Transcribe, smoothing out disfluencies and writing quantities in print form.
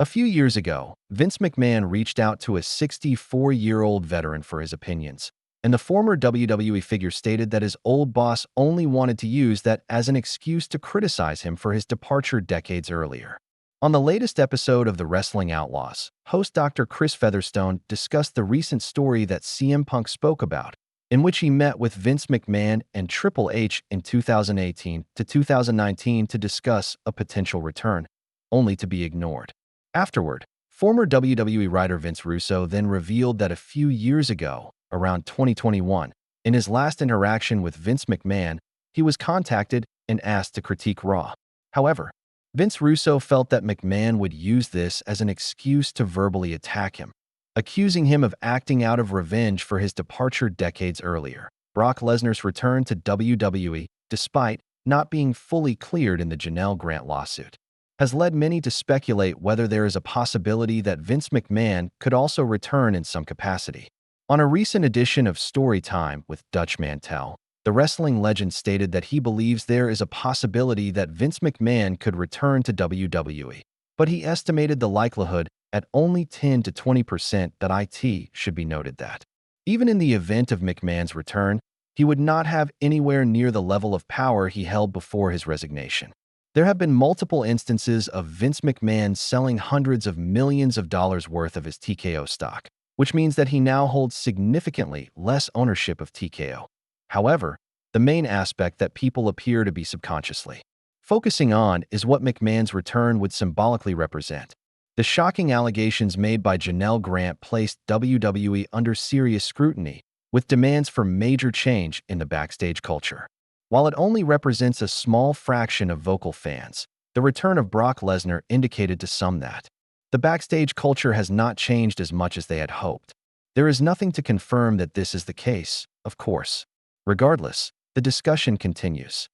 A few years ago, Vince McMahon reached out to a 64-year-old veteran for his opinions, and the former WWE figure stated that his old boss only wanted to use that as an excuse to criticize him for his departure decades earlier. On the latest episode of The Wrestling Outlaws, host Dr. Chris Featherstone discussed the recent story that CM Punk spoke about, in which he met with Vince McMahon and Triple H in 2018 to 2019 to discuss a potential return, only to be ignored. Afterward, former WWE writer Vince Russo then revealed that a few years ago, around 2021, in his last interaction with Vince McMahon, he was contacted and asked to critique Raw. However, Vince Russo felt that McMahon would use this as an excuse to verbally attack him, accusing him of acting out of revenge for his departure decades earlier. Brock Lesnar's return to WWE, despite not being fully cleared in the Janelle Grant lawsuit, has led many to speculate whether there is a possibility that Vince McMahon could also return in some capacity. On a recent edition of Storytime with Dutch Mantel, the wrestling legend stated that he believes there is a possibility that Vince McMahon could return to WWE, but he estimated the likelihood at only 10 to 20%. It should be noted that, even in the event of McMahon's return, he would not have anywhere near the level of power he held before his resignation. There have been multiple instances of Vince McMahon selling hundreds of millions of dollars worth of his TKO stock, which means that he now holds significantly less ownership of TKO. However, the main aspect that people appear to be subconsciously focusing on is what McMahon's return would symbolically represent. The shocking allegations made by Janelle Grant placed WWE under serious scrutiny, with demands for major change in the backstage culture. While it only represents a small fraction of vocal fans, the return of Brock Lesnar indicated to some that the backstage culture has not changed as much as they had hoped. There is nothing to confirm that this is the case, of course. Regardless, the discussion continues.